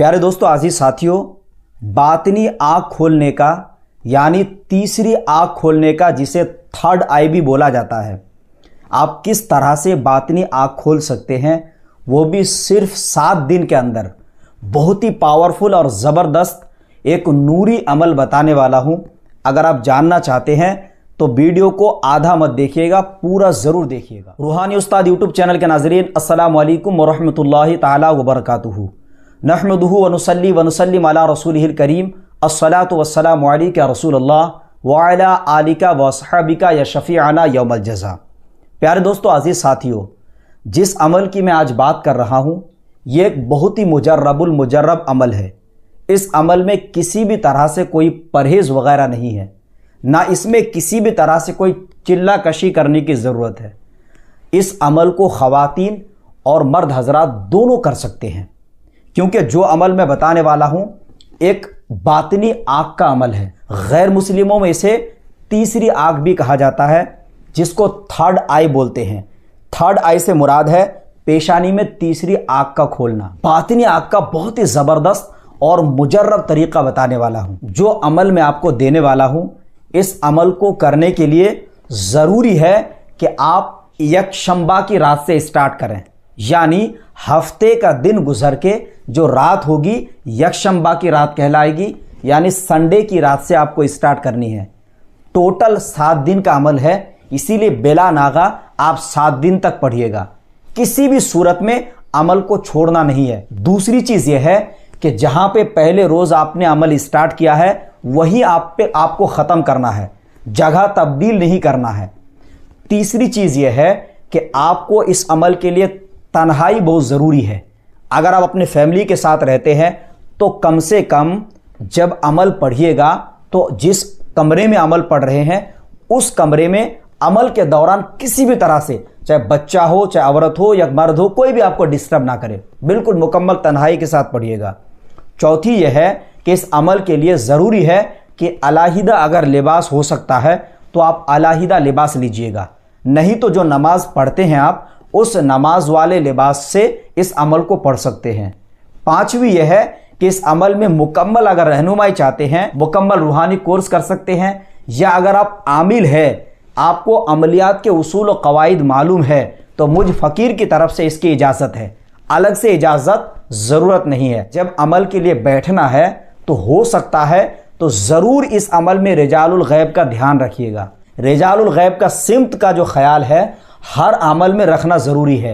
प्यारे दोस्तों, आज़ीज़ साथियों, बातिनी आँख खोलने का यानी तीसरी आँख खोलने का जिसे थर्ड आई भी बोला जाता है, आप किस तरह से बातिनी आँख खोल सकते हैं, वो भी सिर्फ 7 दिन के अंदर। बहुत ही पावरफुल और ज़बरदस्त एक नूरी अमल बताने वाला हूँ। अगर आप जानना चाहते हैं तो वीडियो को आधा मत देखिएगा, पूरा ज़रूर देखिएगा। रूहानी उस्ताद यूट्यूब चैनल के नाज़रीन, अस्सलामु अलैकुम वरहमतुल्लाहि ताला वबरकातुहू। नहमदुहु व नुसल्ली व नुसल्लिम अला रसूलिहिल करीम, अस्सलातु वस्सलामु अलैका रसूलल्लाह व अला आलिका व अस्हाबिका या शफीअना यौमल जज़ा। प्यारे दोस्तों, अजीज़ साथियों, जिस अमल की मैं आज बात कर रहा हूँ, ये एक बहुत ही मुजर्रब अमल है। इस अमल में किसी भी तरह से कोई परहेज़ वगैरह नहीं है, ना इसमें किसी भी तरह से कोई चिल्ला कशी करने की ज़रूरत है। इस अमल को ख़वातीन और मर्द हजरात दोनों कर सकते हैं, क्योंकि जो अमल मैं बताने वाला हूँ एक बातिनी आँख का अमल है। गैर मुस्लिमों में इसे तीसरी आँख भी कहा जाता है, जिसको थर्ड आई बोलते हैं। थर्ड आई से मुराद है पेशानी में तीसरी आँख का खोलना। बातिनी आँख का बहुत ही ज़बरदस्त और मुजर्रब तरीका बताने वाला हूँ। जो अमल मैं आपको देने वाला हूँ, इस अमल को करने के लिए ज़रूरी है कि आप यकशंबा की रात से स्टार्ट करें, यानी हफ्ते का दिन गुजर के जो रात होगी यकशंबा की रात कहलाएगी, यानी संडे की रात से आपको स्टार्ट करनी है। टोटल 7 दिन का अमल है, इसीलिए बेला नागा आप 7 दिन तक पढ़िएगा। किसी भी सूरत में अमल को छोड़ना नहीं है। दूसरी चीज़ यह है कि जहाँ पे पहले रोज़ आपने अमल स्टार्ट किया है वही आपको ख़त्म करना है, जगह तब्दील नहीं करना है। तीसरी चीज़ यह है कि आपको इस अमल के लिए तन्हाई बहुत ज़रूरी है। अगर आप अपने फैमिली के साथ रहते हैं तो कम से कम जब अमल पढ़िएगा तो जिस कमरे में अमल पढ़ रहे हैं उस कमरे में अमल के दौरान किसी भी तरह से, चाहे बच्चा हो, चाहे औरत हो या मर्द हो, कोई भी आपको डिस्टर्ब ना करे। बिल्कुल मुकम्मल तन्हाई के साथ पढ़िएगा। चौथी यह है कि इस अमल के लिए ज़रूरी है कि अलहदा अगर लिबास हो सकता है तो आप अलहदा लिबास लीजिएगा, नहीं तो जो नमाज पढ़ते हैं आप उस नमाज वाले लिबास से इस अमल को पढ़ सकते हैं। पांचवी यह है कि इस अमल में मुकम्मल अगर रहनुमाई चाहते हैं, मुकम्मल रूहानी कोर्स कर सकते हैं, या अगर आप आमिल है, आपको अमलियात के उसूल और कवायद मालूम है, तो मुझ फ़कीर की तरफ से इसकी इजाज़त है। अलग से इजाज़त ज़रूरत नहीं है। जब अमल के लिए बैठना है तो हो सकता है तो ज़रूर इस अमल में रिजालुल गैब का ध्यान रखिएगा। रिजालुल गैब का सिमत का जो ख्याल है हर अमल में रखना ज़रूरी है।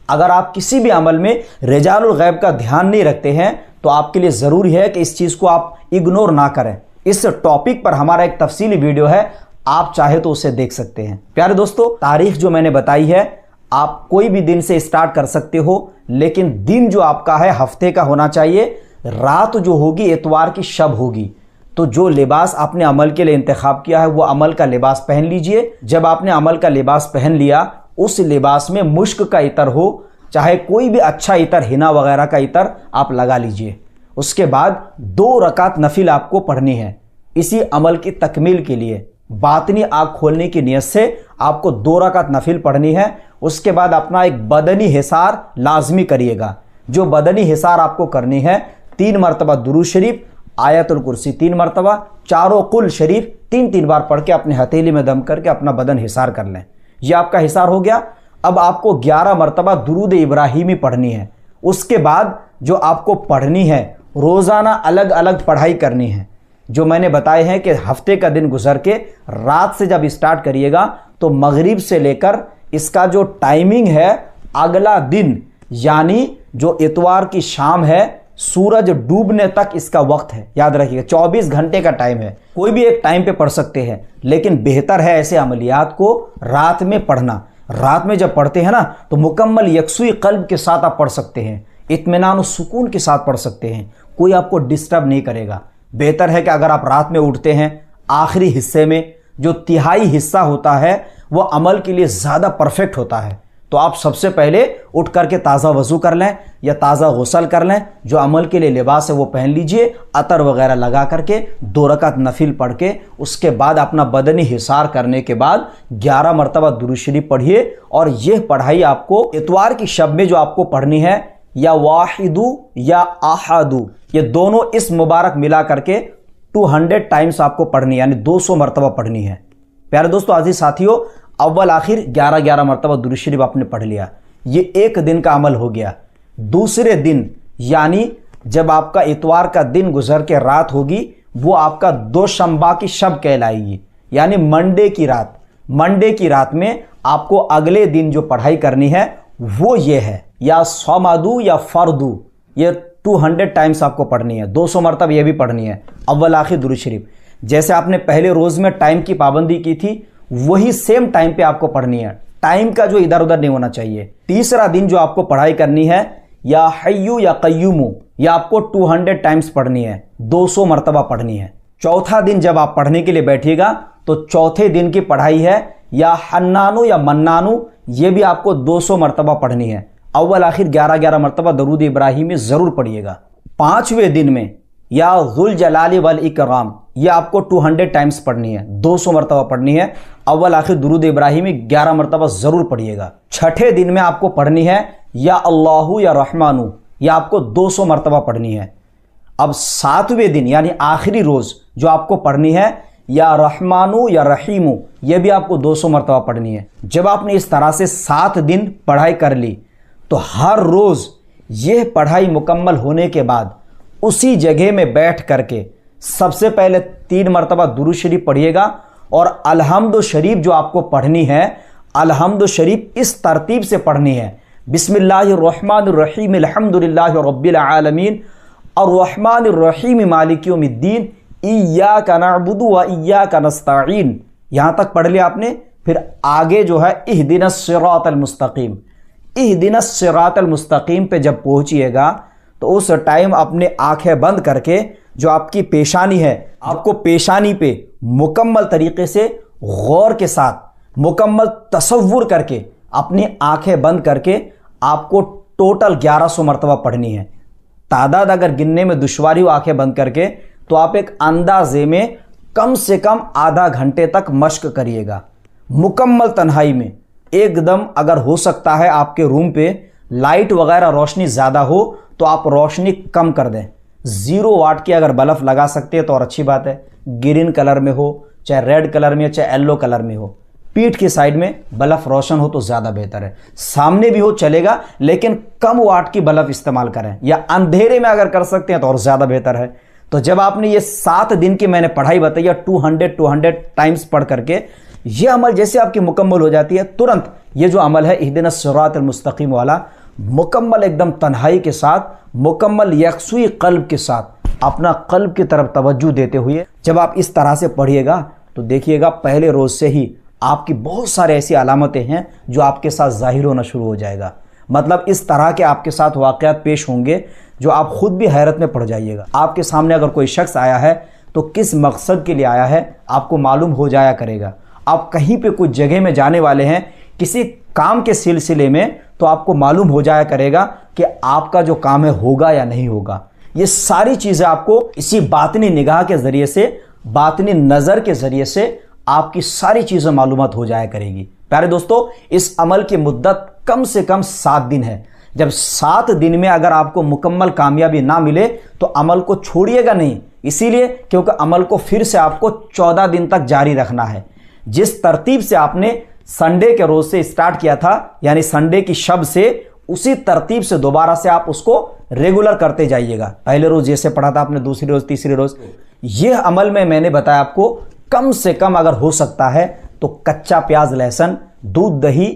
अगर आप किसी भी अमल में रिजालुल गैब का ध्यान नहीं रखते हैं तो आपके लिए ज़रूरी है कि इस चीज़ को आप इग्नोर ना करें। इस टॉपिक पर हमारा एक तफसीली वीडियो है, आप चाहे तो उसे देख सकते हैं। प्यारे दोस्तों, तारीख जो मैंने बताई है आप कोई भी दिन से स्टार्ट कर सकते हो, लेकिन दिन जो आपका है हफ्ते का होना चाहिए। रात जो होगी इतवार की शब होगी। तो जो लिबास आपने अमल के लिए इंतखाब किया है वो अमल का लिबास पहन लीजिए। जब आपने अमल का लिबास पहन लिया, उस लिबास में मुश्क का इतर हो, चाहे कोई भी अच्छा इतर, हिना वगैरह का इतर आप लगा लीजिए। उसके बाद 2 रकात नफिल आपको पढ़नी है इसी अमल की तकमील के लिए। बातिनी आँख खोलने की नियत से आपको 2 रकात नफिल पढ़नी है। उसके बाद अपना एक बदनी हिसार लाजमी करिएगा। जो बदनी हिसार आपको करनी है, 3 मरतबा दुरूद शरीफ, आयतुल कुर्सी 3 मरतबा, चारों कुल शरीफ 3-3 बार पढ़ के अपने हथेली में दम करके अपना बदन हिसार कर लें। यह आपका हिसार हो गया। अब आपको 11 मरतबा दुरूद इब्राहिमी पढ़नी है। उसके बाद जो आपको पढ़नी है, रोज़ाना अलग अलग पढ़ाई करनी है। जो मैंने बताए हैं कि हफ्ते का दिन गुजर के रात से जब स्टार्ट करिएगा तो मगरिब से लेकर इसका जो टाइमिंग है अगला दिन, यानी जो इतवार की शाम है, सूरज डूबने तक इसका वक्त है। याद रखिएगा 24 घंटे का टाइम है। कोई भी एक टाइम पे पढ़ सकते हैं, लेकिन बेहतर है ऐसे अमलियात को रात में पढ़ना। रात में जब पढ़ते हैं ना तो मुकम्मल यकसुई कल्ब के साथ आप पढ़ सकते हैं, इत्मीनान और सुकून के साथ पढ़ सकते हैं। कोई आपको डिस्टर्ब नहीं करेगा। बेहतर है कि अगर आप रात में उठते हैं, आखिरी हिस्से में जो तिहाई हिस्सा होता है वो अमल के लिए ज़्यादा परफेक्ट होता है, तो आप सबसे पहले उठ करके ताज़ा वज़ू कर लें या ताज़ा गुस्ल कर लें। जो अमल के लिए लिबास है वो पहन लीजिए, अतर वगैरह लगा करके 2 रकात नफिल पढ़ के उसके बाद अपना बदनी हिसार करने के बाद 11 मरतबा दुरूद शरीफ पढ़िए। और यह पढ़ाई आपको इतवार की शब में जो आपको पढ़नी है या वाहिदु या अहादु, ये दोनों इस मुबारक मिला करके 200 टाइम्स आपको पढ़नी है, यानी 200 मरतबा पढ़नी है। प्यारे दोस्तों, अजीज साथियों, अव्वल आखिर 11-11 मरतबा दुरूद शरीफ आपने पढ़ लिया। ये एक दिन का अमल हो गया। दूसरे दिन यानी जब आपका इतवार का दिन गुजर के रात होगी, वो आपका दोशंबा की शब कहलाएगी, यानी मंडे की रात। मंडे की रात में आपको अगले दिन जो पढ़ाई करनी है वो ये है, या सौमादू या फर्दू, ये 200 टाइम्स आपको पढ़नी है, 200 मरतब ये भी पढ़नी है, अव्वल आखिर दुरूद शरीफ। जैसे आपने पहले रोज में टाइम की पाबंदी की थी, वही सेम टाइम पे आपको पढ़नी है, टाइम का जो इधर उधर नहीं होना चाहिए। तीसरा दिन जो आपको पढ़ाई करनी है, या हय्यू या कय्यूमू, या आपको 200 टाइम्स पढ़नी है, 200 मरतबा पढ़नी है। चौथा दिन जब आप पढ़ने के लिए बैठिएगा तो चौथे दिन की पढ़ाई है, या हन्नानु या मन्नानु, ये भी आपको 200 मरतबा पढ़नी है। अव्वल आखिर 11-11 मरतबा दरूद इब्राहिमी जरूर पढ़िएगा। पांचवें दिन में या ज़ुल जलाली वल इकराम, ये आपको 200 टाइम्स पढ़नी है, 200 मरतबा पढ़नी है। अव्वल आखिर दुरूद इब्राहिमी 11 मरतबा जरूर पढ़िएगा। छठे दिन में आपको पढ़नी है या अल्लाहु या रहमानु, यह आपको 200 मरतबा पढ़नी है। अब सातवें दिन यानी आखिरी रोज जो आपको पढ़नी है, या रहमानु या रहीमु, यह भी आपको 200 मरतबा पढ़नी है। जब आपने इस तरह से 7 दिन पढ़ाई कर ली तो हर रोज यह पढ़ाई मुकम्मल होने के बाद उसी जगह में बैठ करके सबसे पहले 3 मरतबा दुरूद शरीफ पढ़िएगा, और अलहम्दु शरीफ जो आपको पढ़नी है, अलहम्दु शरीफ इस तरतीब से पढ़नी है, बिस्मिल्लाहिर्रहमानिर्रहीम अल्हम्दुलिल्लाहि रब्बिल आलमीन अर्रहमानिर्रहीम मालिक यौमिद्दीन इय्याका नअबुदु व इय्याका नस्तईन। यहां तक पढ़ लिया आपने। फिर आगे जो है इहदिनस सिरातल मुस्तकीम, इहदिनस सिरातल मुस्तकीम पे जब पहुंचिएगा तो उस टाइम अपने आंखें बंद करके जो आपकी पेशानी है, आपको पेशानी पे मुकम्मल तरीके से गौर के साथ मुकम्मल तसव्वुर करके अपनी आंखें बंद करके आपको टोटल 1100 मरतबा पढ़नी है। तादाद अगर गिनने में दुश्वारी हो आंखें बंद करके, तो आप एक अंदाजे में कम से कम आधा घंटे तक मश्क करिएगा, मुकम्मल तन्हाई में एकदम। अगर हो सकता है आपके रूम पे लाइट वगैरह रोशनी ज़्यादा हो तो आप रोशनी कम कर दें। 0 वाट की अगर बल्ब लगा सकते हैं तो और अच्छी बात है, ग्रीन कलर में हो, चाहे रेड कलर में हो, चाहे येलो कलर में हो। पीठ की साइड में बल्ब रोशन हो तो ज़्यादा बेहतर है, सामने भी हो चलेगा, लेकिन कम वाट की बल्ब इस्तेमाल करें, या अंधेरे में अगर कर सकते हैं तो और ज़्यादा बेहतर है। तो जब आपने ये 7 दिन की मैंने पढ़ाई बताई है 200 टाइम्स पढ़ करके, ये अमल जैसे आपकी मुकम्मल हो जाती है, तुरंत ये जो अमल है इहदिनस सिरातल मुस्तकीम वाला, मुकम्मल एकदम तन्हाई के साथ, मुकम्मल यकसुई कल्ब के साथ, अपना कल्ब की तरफ तवज्जो देते हुए जब आप इस तरह से पढ़िएगा तो देखिएगा पहले रोज से ही आपकी बहुत सारे ऐसी अलामतें हैं जो आपके साथ जाहिर होना शुरू हो जाएगा। मतलब इस तरह के आपके साथ वाक़यात पेश होंगे जो आप खुद भी हैरत में पड़ जाइएगा। आपके सामने अगर कोई शख्स आया है तो किस मकसद के लिए आया है आपको मालूम हो जाया करेगा। आप कहीं पे कुछ जगह में जाने वाले हैं किसी काम के सिलसिले में, तो आपको मालूम हो जाया करेगा कि आपका जो काम है होगा या नहीं होगा। ये सारी चीज़ें आपको इसी बातनी निगाह के ज़रिए से, बातनी नज़र के ज़रिए से आपकी सारी चीज़ें मालूमात हो जाया करेगी। प्यारे दोस्तों, इस अमल की मुद्दत कम से कम 7 दिन है। जब 7 दिन में अगर आपको मुकम्मल कामयाबी ना मिले तो अमल को छोड़िएगा नहीं, इसीलिए क्योंकि अमल को फिर से आपको 14 दिन तक जारी रखना है। जिस तरतीब से आपने संडे के रोज से स्टार्ट किया था, यानी संडे की शब से, उसी तरतीब से दोबारा से आप उसको रेगुलर करते जाइएगा। पहले रोज जैसे पढ़ा था आपने, दूसरी रोज, तीसरी रोज, यह अमल में मैंने बताया आपको कम से कम अगर हो सकता है तो कच्चा प्याज, लहसुन, दूध, दही,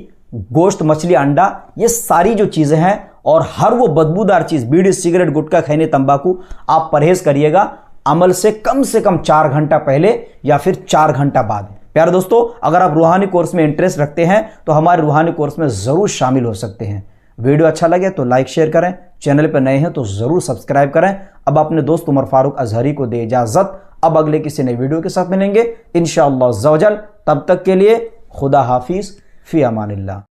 गोश्त, मछली, अंडा, ये सारी जो चीजें हैं, और हर वो बदबूदार चीज, बीड़ी, सिगरेट, गुटखा, खैनी, तंबाकू, आप परहेज करिएगा अमल से कम 4 घंटा पहले या फिर 4 घंटा बाद। प्यारे दोस्तों, अगर आप रूहानी कोर्स में इंटरेस्ट रखते हैं तो हमारे रूहानी कोर्स में जरूर शामिल हो सकते हैं। वीडियो अच्छा लगे तो लाइक शेयर करें, चैनल पर नए हैं तो जरूर सब्सक्राइब करें। अब अपने दोस्त उमर फारूक अजहरी को दे इजाजत। अब अगले किसी नए वीडियो के साथ मिलेंगे इंशाअल्लाह अज़्ज़ा वजल। तब तक के लिए खुदा हाफिज, फी अमानिल्लाह।